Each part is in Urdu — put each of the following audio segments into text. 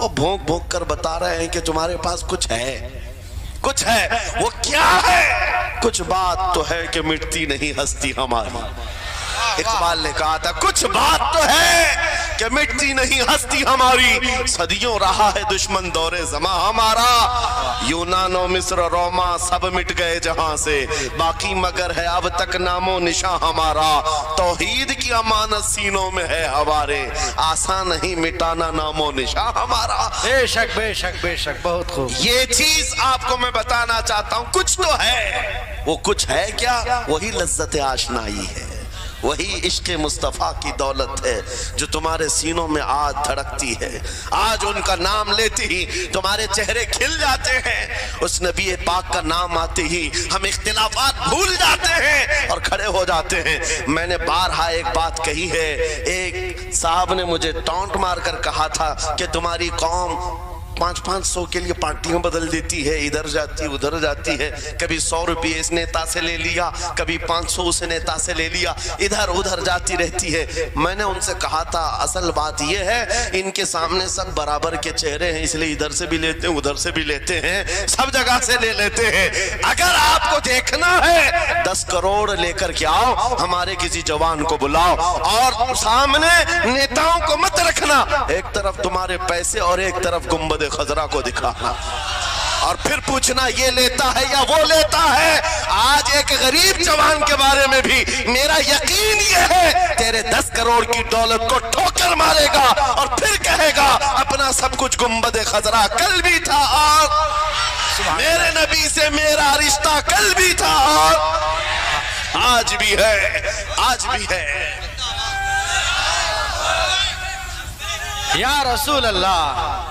وہ بھونک بھونک کر بتا رہے ہیں کہ تمہارے پاس کچھ ہے، کچھ ہے۔ وہ کیا ہے؟ کچھ بات تو ہے کہ مٹتی نہیں ہستی ہماری۔ اقبال نے کہا تھا کچھ بات تو ہے کہ مٹتی نہیں ہستی ہماری، صدیوں رہا ہے دشمن دور زماں ہمارا، یونان و مصر روما سب مٹ گئے جہاں سے، باقی مگر ہے اب تک نام و نشاں ہمارا، توحید کی امانت سینوں میں ہے ہمارے، آسان نہیں مٹانا نام و نشاں ہمارا۔ بے شک بے شک بے شک، بہت خوب۔ یہ چیز آپ کو میں بتانا چاہتا ہوں، کچھ تو ہے۔ وہ کچھ ہے کیا؟ وہی لذت آشنائی ہے، وہی عشق مصطفیٰ کی دولت ہے جو تمہارے سینوں میں آج دھڑکتی ہے۔ آج ان کا نام لیتے ہی تمہارے چہرے کھل جاتے ہیں، اس نبی پاک کا نام آتے ہی ہم اختلافات بھول جاتے ہیں اور کھڑے ہو جاتے ہیں۔ میں نے بارہا ایک بات کہی ہے، ایک صاحب نے مجھے ٹونٹ مار کر کہا تھا کہ تمہاری قوم 500 کے لیے پارٹیاں بدل دیتی ہے، ادھر جاتی ادھر جاتی ہے، کبھی 100 روپے اس نیتا سے لے لیا، کبھی 500 اس نیتا سے لے لیا، ادھر ادھر جاتی رہتی ہے۔ میں نے ان سے کہا تھا اصل بات یہ ہے ان کے سامنے سب برابر کے چہرے ہیں، اس لیے ادھر سے بھی لیتے ہیں ادھر سے بھی لیتے ہیں، سب جگہ سے لے لیتے ہیں۔ اگر آپ کو دیکھنا ہے 10 کروڑ لے کر کے آؤ، ہمارے کسی جوان کو بلاؤ اور سامنے نیتاؤں کو مت رکھنا، ایک طرف تمہارے پیسے اور ایک طرف گنبد خضرا کو دکھانا، اور پھر پوچھنا یہ لیتا ہے یا وہ لیتا ہے۔ آج ایک غریب جوان کے بارے میں بھی میرا یقین یہ ہے تیرے 10 کروڑ کی دولت کو ٹھوکر مارے گا اور پھر کہے گا اپنا سب کچھ گنبد خضرا کل بھی تھا اور میرے نبی سے میرا رشتہ کل بھی تھا اور آج بھی ہے، آج بھی ہے۔ یا رسول اللہ۔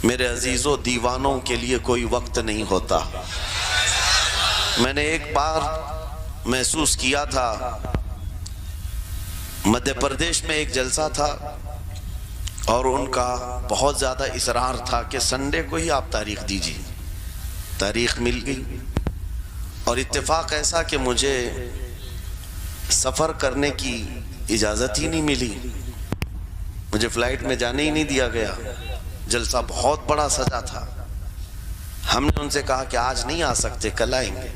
میرے عزیزوں، دیوانوں کے لیے کوئی وقت نہیں ہوتا۔ میں نے ایک بار محسوس کیا تھا، مدھیہ پردیش میں ایک جلسہ تھا اور ان کا بہت زیادہ اصرار تھا کہ سنڈے کو ہی آپ تاریخ دیجیے۔ تاریخ مل گئی اور اتفاق ایسا کہ مجھے سفر کرنے کی اجازت ہی نہیں ملی، مجھے فلائٹ میں جانے ہی نہیں دیا گیا۔ جلسہ بہت بڑا سجا تھا، ہم نے ان سے کہا کہ آج نہیں آ سکتے، کل آئیں گے۔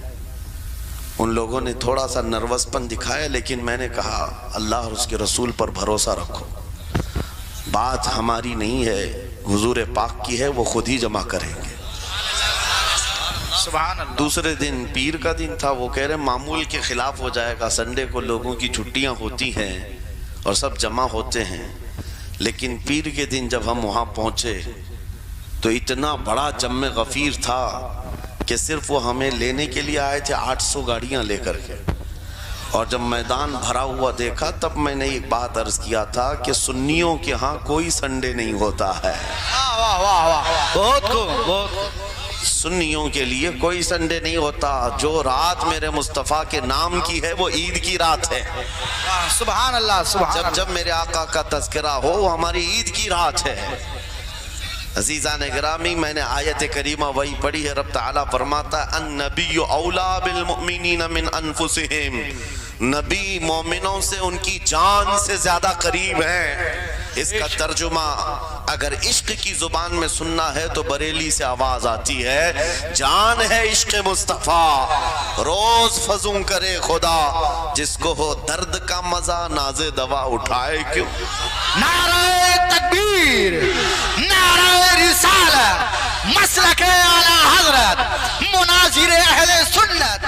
ان لوگوں نے تھوڑا سا نروس پن دکھایا، لیکن میں نے کہا اللہ اور اس کے رسول پر بھروسہ رکھو، بات ہماری نہیں ہے، حضور پاک کی ہے، وہ خود ہی جمع کریں گے۔ سبحان اللہ۔ دوسرے دن پیر کا دن تھا، وہ کہہ رہے معمول کے خلاف ہو جائے گا، سنڈے کو لوگوں کی چھٹیاں ہوتی ہیں اور سب جمع ہوتے ہیں، لیکن پیر کے دن جب ہم وہاں پہنچے تو اتنا بڑا جم غفیر تھا کہ صرف وہ ہمیں لینے کے لیے آئے تھے 800 گاڑیاں لے کر کے، اور جب میدان بھرا ہوا دیکھا تب میں نے ایک بات عرض کیا تھا کہ سنیوں کے ہاں کوئی سنڈے نہیں ہوتا ہے۔ واہ واہ واہ، بہت خوب بہت خوب۔ سنیوں کے لیے کوئی سنڈے نہیں ہوتا، جو رات میرے مصطفیٰ کے نام کی ہے وہ عید کی رات ہے۔ سبحان اللہ سبحان اللہ۔ جب میرے آقا کا تذکرہ ہو وہ ہماری عید کی رات ہے۔ عزیزان گرامی، میں نے آیت کریمہ وہی پڑھی ہے، رب تعالیٰ فرماتا ہے النبی اولا بالمؤمنین من انفسہم، نبی مومنوں سے ان کی جان سے زیادہ قریب ہیں۔ اس کا ترجمہ اگر عشق کی زبان میں سننا ہے تو بریلی سے آواز آتی ہے، جان ہے عشق مصطفیٰ روز فزوں کرے خدا، جس کو ہو درد کا مزہ ناز دوا اٹھائے کیوں۔ نعرہ تکبیر، نعرہ رسالت، مسلک اعلی حضرت، مناظر اہل سنت۔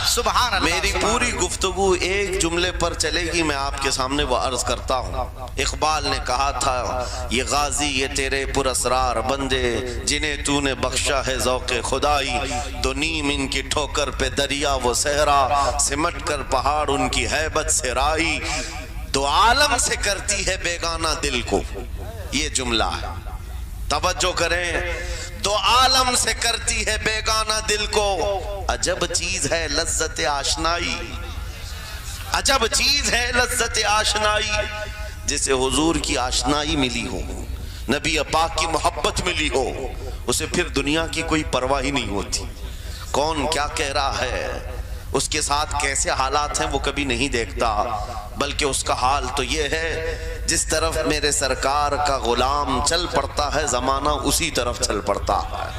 سبحان اللہ۔ میری پوری گفتگو ایک جملے پر چلے گی، میں آپ کے سامنے وہ عرض کرتا ہوں۔ اقبال نے کہا تھا یہ غازی یہ تیرے پراسرار بندے، جنہیں تو نے بخشا ہے ذوق خدائی، دو نیم ان کی ٹھوکر پہ دریا وہ صحرا، سمٹ کر پہاڑ ان کی ہیبت سے رائی، دو عالم سے کرتی ہے بیگانہ دل کو۔ یہ جملہ ہے، توجہ کریں، دو عالم سے کرتی ہے بیگانہ دل کو، عجب چیز ہے لذت آشنائی، عجب چیز ہے لذت آشنائی، جسے حضور کی آشنائی ملی ہو، نبی پاک کی محبت ملی ہو، اسے پھر دنیا کی کوئی پرواہ ہی نہیں ہوتی، کون کیا کہہ رہا ہے، اس کے ساتھ کیسے حالات ہیں وہ کبھی نہیں دیکھتا۔ بلکہ اس کا حال تو یہ ہے جس طرف میرے سرکار کا غلام چل پڑتا ہے زمانہ اسی طرف چل پڑتا ہے۔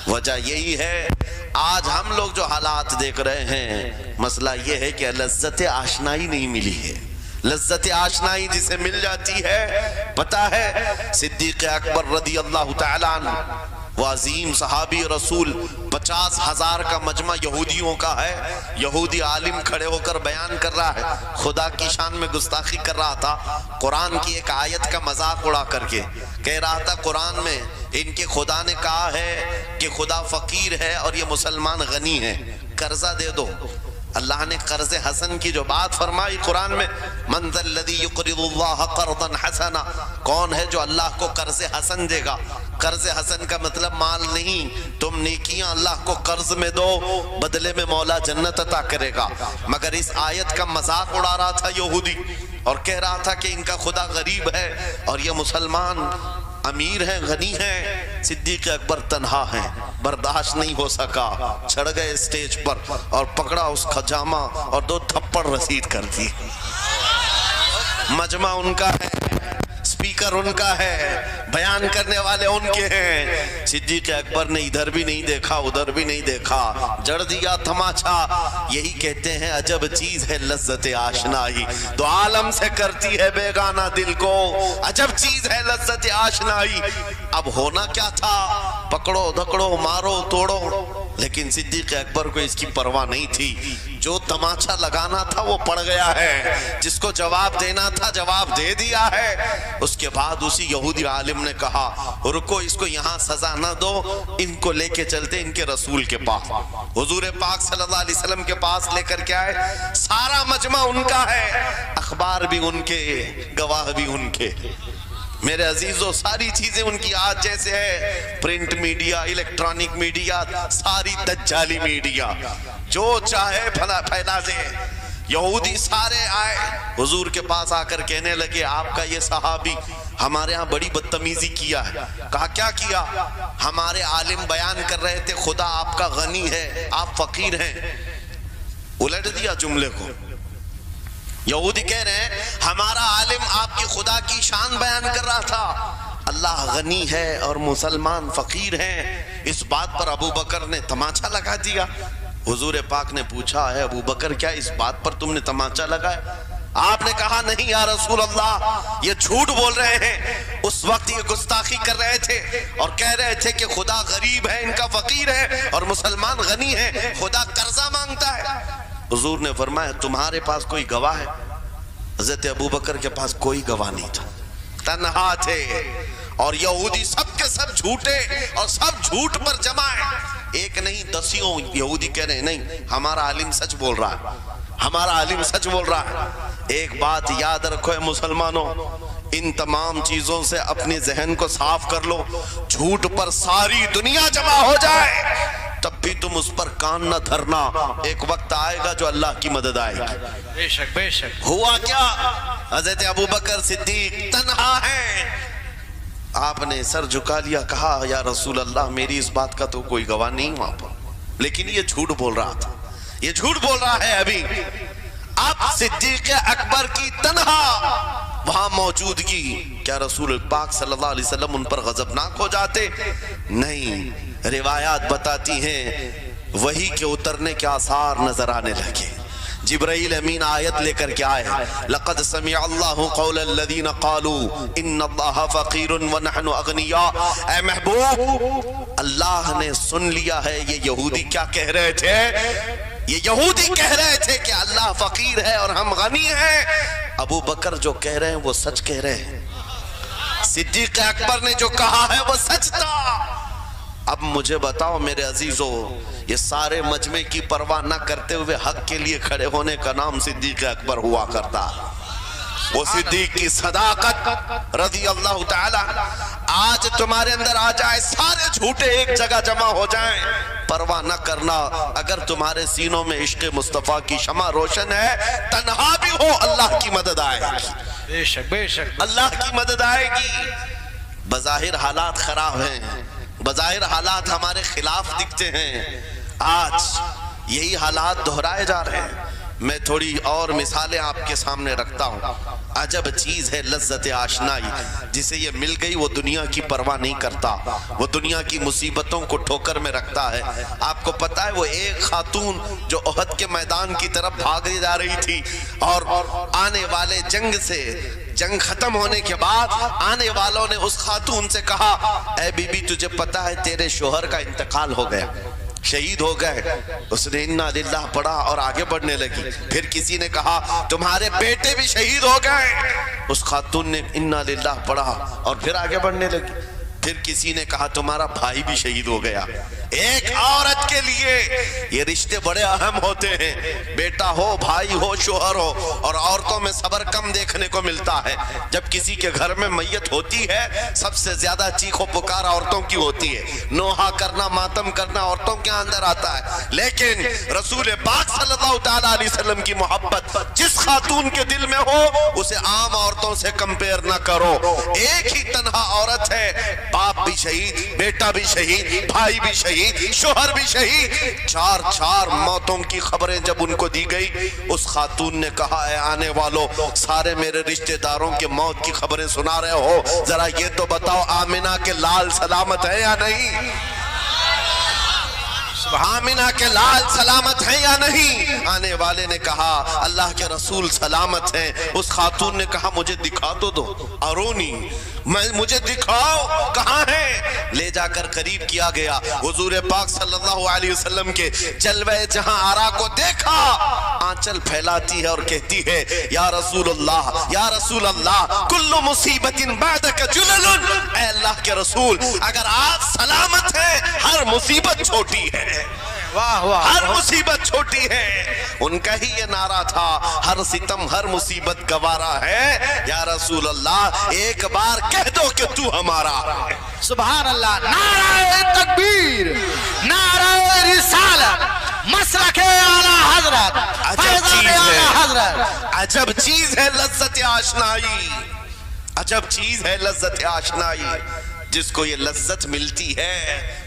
وجہ یہی ہے آج ہم لوگ جو حالات دیکھ رہے ہیں، مسئلہ یہ ہے کہ لذت آشنائی نہیں ملی ہے۔ لذت آشنائی جسے مل جاتی ہے، پتہ ہے صدیق اکبر رضی اللہ تعالیٰ عنہ وہ عظیم صحابی رسول، 50,000 کا مجمع یہودیوں کا ہے، یہودی عالم کھڑے ہو کر بیان کر رہا ہے، خدا کی شان میں گستاخی کر رہا تھا، قرآن کی ایک آیت کا مذاق اڑا کر کے کہہ رہا تھا قرآن میں ان کے خدا نے کہا ہے کہ خدا فقیر ہے اور یہ مسلمان غنی ہے، قرضہ دے دو۔ اللہ نے قرض حسن کی جو بات فرمائی قرآن میں، من ذا الذی یقرض اللہ قرضا حسنا، کون ہے جو اللہ کو قرض حسن دے گا؟ قرض حسن کا مطلب مال نہیں، تم نیکیاں اللہ کو قرض میں دو، بدلے میں مولا جنت عطا کرے گا۔ مگر اس آیت کا مذاق اڑا رہا تھا یہودی اور کہہ رہا تھا کہ ان کا خدا غریب ہے اور یہ مسلمان امیر ہیں، غنی ہیں۔ صدیق اکبر تنہا ہیں، برداشت نہیں ہو سکا، چڑھ گئے اسٹیج پر اور پکڑا اس خجامہ اور 2 تھپڑ رسید کر دی۔ مجمع ان کا ہے، سپیکر ان کا ہے، بیان کرنے والے ان کے ہیں۔ صدیق اکبر نے ادھر بھی نہیں دیکھا ادھر بھی نہیں دیکھا، جڑ دیا تماچا۔ یہی کہتے ہیں عجب چیز ہے لذت آشنائی، تو عالم سے کرتی ہے بیگانہ دل کو، عجب چیز ہے لذت آشنائی۔ اب ہونا کیا تھا، پکڑو دھکڑو مارو توڑو، لیکن صدیق اکبر کو اس کی پرواہ نہیں تھی۔ جو تماچا لگانا تھا وہ پڑ گیا ہے، جس کو جواب دینا تھا جواب دے دیا ہے۔ اس کے بعد اسی یہودی عالم نے کہا رکو، اس کو یہاں سزا نہ دو، ان کو لے کے چلتے ان کے رسول کے پاس۔ حضور پاک صلی اللہ علیہ وسلم کے پاس لے کر کے آئے، سارا مجمع ان کا ہے، اخبار بھی ان کے، گواہ بھی ان کے۔ میرے عزیزو ساری چیزیں ان کی آج جیسے ہے، پرنٹ میڈیا، الیکٹرانک میڈیا، ساری دجالی میڈیا، جو چاہے پھیلا دے۔ یہودی سارے آئے حضور کے پاس آ کر کہنے لگے آپ کا یہ صحابی ہمارے ہاں بڑی بدتمیزی کیا ہے۔ کہا کیا کیا؟ ہمارے عالم بیان کر رہے تھے خدا آپ کا غنی ہے آپ فقیر ہیں۔ الٹ دیا جملے کو۔ یہودی کہہ رہے ہیں ہمارا عالم آپ کی خدا کی شان بیان کر رہا تھا، اللہ غنی ہے اور مسلمان فقیر ہیں۔ اس بات پر ابو بکر نے تماچا لگا دیا۔ حضور پاک نے پوچھا ہے ابو بکر کیا اس بات پر تم نے تماچا لگایا؟ آپ نے کہا نہیں یا رسول اللہ، یہ جھوٹ بول رہے ہیں، اس وقت یہ گستاخی کر رہے تھے اور کہہ رہے تھے کہ خدا غریب ہے، ان کا فقیر ہے اور مسلمان غنی ہے، خدا قرضہ مانگتا ہے۔ حضور نے فرمایا تمہارے پاس کوئی گواہ ہے؟ حضرت ابو بکر کے پاس کوئی گواہ نہیں تھا، تنہا تھے، اور یہودی سب کے سب جھوٹے اور سب جھوٹ پر جمع ہے۔ ایک نہیں 10 یہودی کہہ رہے ہیں نہیں ہمارا عالم سچ بول رہا ہے، ہمارا عالم سچ بول رہا ہے۔ ایک بات یاد رکھو اے مسلمانوں، ان تمام چیزوں سے اپنے ذہن کو صاف کر لو، جھوٹ پر ساری دنیا جمع ہو جائے تب بھی تم اس پر کان نہ دھرنا، ایک وقت آئے گا جو اللہ کی مدد آئے گی۔ بے شک بے شک۔ ہوا کیا؟ حضرت ابو بکر صدیق تنہا ہیں، آپ نے سر جھکا لیا، کہا یا رسول اللہ میری اس بات کا تو کوئی گواہ نہیں وہاں پر، لیکن یہ جھوٹ بول رہا تھا، یہ جھوٹ بول رہا ہے ابھی۔ اب صدیق اکبر کی تنہا وہاں موجودگی، کیا رسول پاک صلی اللہ علیہ وسلم ان پر غضبناک ہو جاتے؟ نہیں، روایات بتاتی ہیں وحی کے اترنے کے آثار نظر آنے لگے۔ جبرائیل امین آیت لے کر کے آئے، لقد سمع اللہ قول الذین قالوا ان اللہ فقیر ونحن اغنیاء۔ اے محبوب اللہ نے سن لیا ہے یہ یہودی کیا کہہ رہے تھے، یہ یہودی کہہ رہے تھے کہ اللہ فقیر ہے اور ہم غنی ہیں۔ ابو بکر جو کہہ رہے ہیں وہ سچ کہہ رہے ہیں، صدیق اکبر نے جو کہا ہے وہ سچ تھا۔ اب مجھے بتاؤ میرے عزیزو، یہ سارے مجمع کی پرواہ نہ کرتے ہوئے حق کے لیے کھڑے ہونے کا نام صدیق اکبر ہوا کرتا۔ وہ صدیق کی صداقت رضی اللہ تعالی آج تمہارے اندر آ جائے، سارے جھوٹے ایک جگہ جمع ہو جائیں، پرواہ نہ کرنا۔ اگر تمہارے سینوں میں عشق مصطفیٰ کی شمع روشن ہے، تنہا بھی ہو اللہ کی مدد آئے گی، بے شک بے شک، اللہ کی مدد آئے گی۔ بظاہر حالات خراب ہیں، بظاہر حالات ہمارے خلاف دکھتے ہیں، آج یہی حالات دہرائے جا رہے ہیں۔ میں تھوڑی اور مثالیں آپ کے سامنے رکھتا ہوں. عجب چیز ہے لذت آشنائی، جسے یہ مل گئی وہ دنیا کی پرواہ نہیں کرتا، وہ دنیا کی مصیبتوں کو ٹھوکر میں رکھتا ہے. آپ کو پتہ ہے وہ ایک خاتون جو احد کے میدان کی طرف بھاگے جا رہی تھی، اور آنے والے جنگ ختم ہونے کے بعد آنے والوں نے اس خاتون سے کہا، اے بی بی تجھے پتہ ہے تیرے شوہر کا انتقال ہو گیا، شہید ہو گئے. اس نے انا للہ پڑھا اور آگے بڑھنے لگی. پھر کسی نے کہا تمہارے بیٹے بھی شہید ہو گئے. اس خاتون نے انا للہ پڑھا اور پھر آگے بڑھنے لگی. پھر کسی نے کہا تمہارا بھائی بھی شہید ہو گیا. ایک عورت کے لیے یہ رشتے بڑے اہم ہوتے ہیں، بیٹا ہو، بھائی ہو، شوہر ہو. اور عورتوں میں صبر کم دیکھنے کو ملتا ہے. جب کسی کے گھر میں میت ہوتی ہے سب سے زیادہ چیخ و پکار عورتوں کی ہوتی ہے، نوحہ کرنا، ماتم کرنا عورتوں کے اندر آتا ہے. لیکن رسول پاک صلی اللہ تعالیٰ علیہ وسلم کی محبت جس خاتون کے دل میں ہو اسے عام عورتوں سے کمپیر نہ کرو. ایک ہی تنہا عورت ہے، باپ بھی شہید، بیٹا بھی شہید، بھائی بھی شہید، شوہر بھی شہید. چار موتوں کی خبریں جب ان کو دی گئی، اس خاتون نے کہا اے آنے والوں، سارے میرے رشتہ داروں کے موت کی خبریں سنا رہے ہو، ذرا یہ تو بتاؤ آمنہ کے لال سلامت ہے یا نہیں؟ آمنہ کے لال سلامت ہیں یا نہیں؟ آنے والے نے کہا اللہ کے رسول سلامت ہیں. اس خاتون نے کہا مجھے دکھا تو دو، ارونی، مجھے دکھاؤ کہاں ہے. لے جا کر قریب کیا گیا. حضور پاک صلی اللہ علیہ وسلم کے جلوہ جہاں آرا کو دیکھا، آنچل پھیلاتی ہے اور کہتی ہے یا رسول اللہ، یا رسول اللہ، کل مصیبت بعدک جلل. اے اللہ کے رسول، اگر آپ سلامت ہیں ہر مصیبت چھوٹی ہے، واہ واہ، ہر مصیبت چھوٹی ہے. ان کا ہی یہ نعرہ تھا، ہر ستم ہر مصیبت گوارا ہے. یا رسول اللہ ایک بار کہہ دو کہ تو ہمارا ہے. سبحان اللہ. نعرہ تکبیر، نعرہ رسالت، مسلک اعلیٰ حضرت، عجب چیز اعلیٰ ہے، حضرت. عجب چیز ہے لذت آشنائی، عجب چیز ہے لذت آشنائی. جس کو یہ لذت ملتی ہے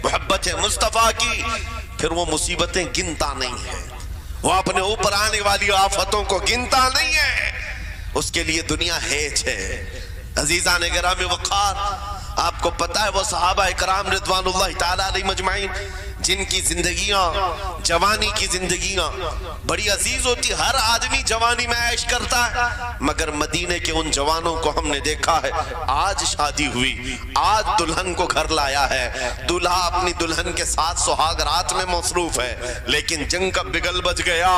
محبت مصطفیٰ کی، پھر وہ مصیبتیں گنتا نہیں ہے، وہ اپنے اوپر آنے والی آفتوں کو گنتا نہیں ہے. اس کے لیے دنیا ہیچ ہے. عزیزان گرامی وقار، آپ کو پتہ ہے وہ صحابہ اکرام رضوان اللہ تعالیٰ علیہ مجمعین جن کی زندگیاں، جوانی کی زندگیاں بڑی عزیز ہوتی. ہر آدمی جوانی میں عیش کرتا ہے، مگر مدینے کے ان جوانوں کو ہم نے دیکھا ہے آج شادی ہوئی، آج دلہن کو گھر لایا ہے، دلہا اپنی دلہن کے ساتھ سہاگ رات میں مصروف ہے. لیکن جنگ کا بگل بج گیا،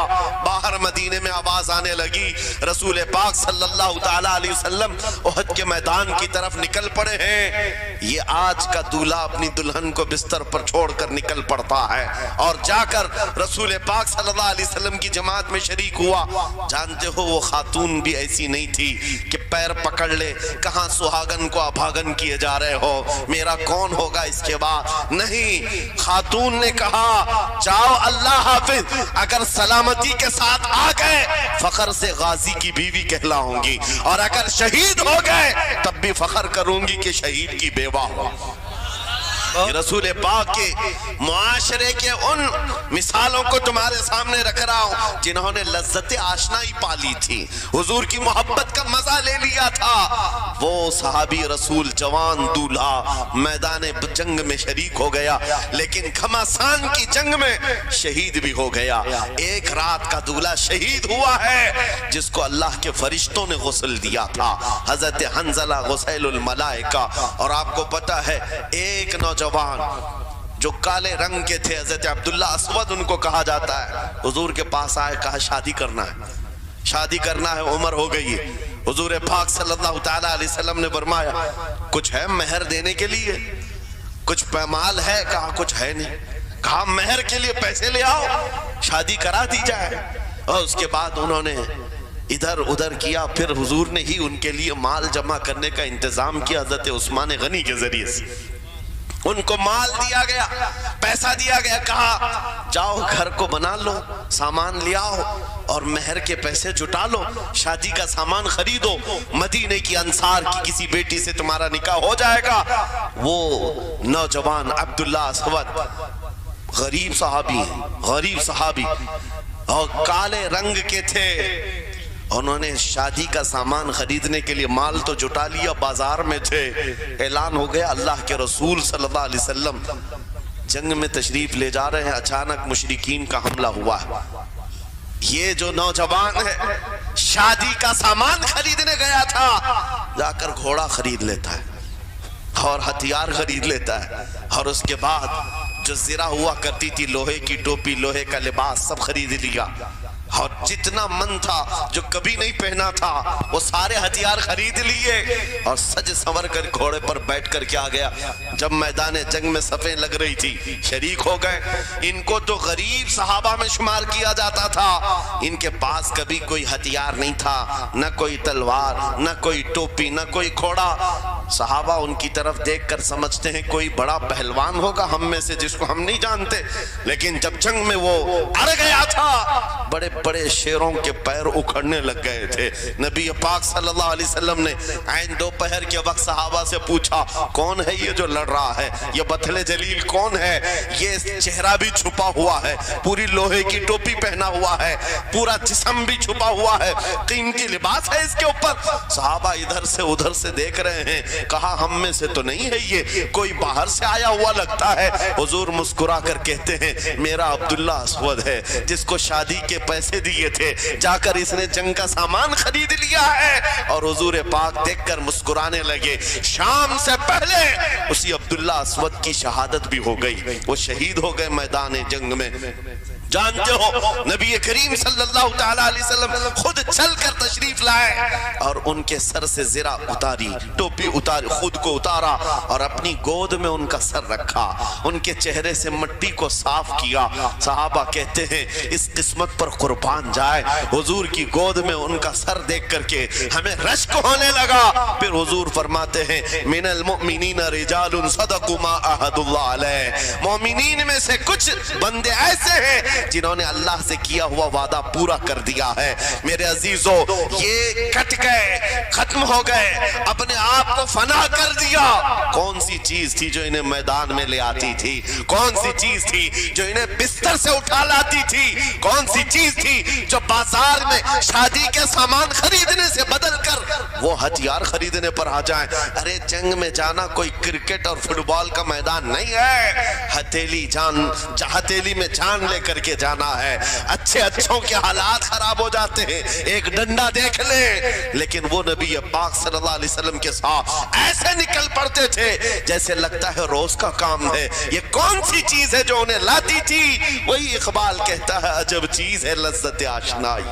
باہر مدینے میں آواز آنے لگی، رسول پاک صلی اللہ تعالیٰ علیہ وسلم احد کے میدان کی طرف نکل پڑے ہیں. یہ آج کا دولہا اپنی دلہن کو بستر پر چھوڑ کر نکل پڑتا ہے اور جا کر رسول پاک صلی اللہ علیہ وسلم کی جماعت میں شریک ہوا. جانتے ہو وہ خاتون بھی ایسی نہیں تھی کہ پیر پکڑ لے، کہاں سہاگن کو ابھاگن کیے جا رہے ہو، میرا کون ہوگا اس کے بعد. نہیں، خاتون نے کہا جاؤ اللہ حافظ، اگر سلامتی کے ساتھ آ گئے فخر سے غازی کی بیوی کہلاؤں گی، اور اگر شہید ہو گئے تب بھی فخر کروں گی کہ شہید کی بیوہ ہو. رسول پاک کے معاشرے کے ان مثالوں کو تمہارے سامنے رکھ رہا ہوں جنہوں نے لذت آشنائی پالی تھی، حضور کی محبت کا مزہ لے لیا تھا. وہ صحابی رسول جوان دولہا میدان جنگ میں شریک ہو گیا، لیکن گھمسان کی جنگ میں شہید بھی ہو گیا. ایک رات کا دولہا شہید ہوا ہے جس کو اللہ کے فرشتوں نے غسل دیا تھا، حضرت حنظلہ غسیل الملائکہ. اور آپ کو پتہ ہے ایک نوجوان جو کالے رنگ کے تھے، حضرت عبداللہ اسود ان کو کہا جاتا ہے، حضور کے پاس آئے، کہا شادی کرنا ہے، شادی کرنا ہے، عمر ہو گئی ہے. حضور پاک صلی اللہ تعالیٰ علیہ وسلم نے فرمایا کچھ ہے مہر دینے کے لیے، کچھ پیمال ہے؟ کہا کچھ ہے نہیں. کہا مہر کے لیے پیسے لے آؤ، شادی کرا دی جائے. اور اس کے بعد انہوں نے ادھر ادھر کیا، پھر حضور نے ہی ان کے لیے مال جمع کرنے کا انتظام کیا حضرت عثمان غنی کے ذریعے سے. ان کو مال دیا گیا، پیسہ دیا گیا، کہا جاؤ گھر کو بنا لو، سامان لے آؤ اور مہر کے پیسے جٹا لو، شادی کا سامان خریدو، مدینے کی انصار کی کسی بیٹی سے تمہارا نکاح ہو جائے گا. وہ نوجوان عبداللہ اسود غریب صحابی، غریب صحابی، اور کالے رنگ کے تھے. انہوں نے شادی کا سامان خریدنے کے لیے مال تو جٹا لیا, بازار میں تھے. اعلان ہو گیا اللہ کے رسول صلی اللہ علیہ وسلم جنگ میں تشریف لے جا رہے ہیں. اچانک مشرکین کا حملہ ہوا ہے. یہ جو نوجوان ہے شادی کا سامان خریدنے گیا تھا, جا کر گھوڑا خرید لیتا ہے اور ہتھیار خرید لیتا ہے, اور اس کے بعد جو زرہ ہوا کرتی تھی, لوہے کی ٹوپی, لوہے کا لباس, سب خرید لیا. اور جتنا من تھا جو کبھی نہیں پہنا تھا وہ سارے ہتھیار خرید لیے, اور سج سنور کر گھوڑے پر بیٹھ کر کیا گیا. جب میدان جنگ میں صفیں لگ رہی تھی شریک ہو گئے. ان کو تو غریب صحابہ میں شمار کیا جاتا تھا, ان کے پاس کبھی کوئی ہتھیار نہیں تھا, نہ کوئی تلوار, نہ کوئی ٹوپی, نہ کوئی گھوڑا. صحابہ ان کی طرف دیکھ کر سمجھتے ہیں کوئی بڑا پہلوان ہوگا ہم میں سے جس کو ہم نہیں جانتے. لیکن جب جنگ میں وہ اڑ گیا تھا بڑے بڑے شیروں کے پیر اکھڑنے لگ گئے تھے. نبی پاک صلی اللہ علیہ وسلم نے عین دوپہر کے وقت صحابہ سے پوچھا کون ہے یہ جو لڑ رہا ہے, یہ بطل جلیل کون ہے, یہ چہرہ بھی چھپا ہوا ہے, پوری لوہے کی ٹوپی پہنا ہوا ہے, پورا جسم بھی چھپا ہوا ہے, قیمتی لباس ہے اس کے اوپر. صحابہ ادھر سے ادھر سے دیکھ رہے ہیں. کہا ہم میں سے تو نہیں ہے, یہ کوئی باہر سے آیا ہوا لگتا ہے. حضور مسکرا کر کہتے ہیں میرا عبداللہ اسود ہے جس کو شادی کے پیسے دیے تھے, جا کر اس نے جنگ کا سامان خرید لیا ہے. اور حضور پاک دیکھ کر مسکرانے لگے. شام سے پہلے اسی عبداللہ اسود کی شہادت بھی ہو گئی, وہ شہید ہو گئے میدان جنگ میں. جانتے ہو نبی کریم صلی اللہ تعالیٰ علیہ وسلم خود چل کر تشریف لائے اور ان کے سر سے زرہ اتاری, ٹوپی اتاری, خود کو اتارا اور اپنی گود میں ان کا سر رکھا, ان کے چہرے سے مٹی کو صاف کیا. صحابہ کہتے ہیں اس قسمت پر قربان جائے, حضور کی گود میں ان کا سر دیکھ کر کے ہمیں رشک ہونے لگا. پھر حضور فرماتے ہیں من المؤمنین رجال صدقوا ما عہد اللہ علیہ, مومنین میں سے کچھ بندے ایسے ہیں جنہوں نے اللہ سے کیا ہوا وعدہ پورا کر دیا ہے. میرے عزیزو یہ کٹ گئے, ختم ہو گئے, اپنے آپ کو فنا کر دیا. کون سی چیز تھی جو انہیں میدان میں لے آتی تھی, کون سی چیز تھی جو انہیں بستر سے اٹھا لاتی تھی, کون سی چیز تھی جو بازار میں شادی کے سامان خریدنے سے بدل کر وہ ہتھیار خریدنے پر آ جائیں. ارے جنگ میں جانا کوئی کرکٹ اور فٹ بال کا میدان نہیں ہے, ہتھیلی میں جان لے کر کے جانا ہے. اچھوں کے حالات خراب ہو جاتے ہیں, ایک ڈنڈا دیکھ لیں, لیکن وہ نبی پاک صلی اللہ علیہ وسلم کے ساتھ ایسے نکل پڑتے تھے جیسے لگتا ہے روز کا کام ہے. یہ کون سی چیز ہے جو انہیں لاتی تھی؟ وہی اقبال کہتا ہے عجب چیز ہے لذت آشنائی.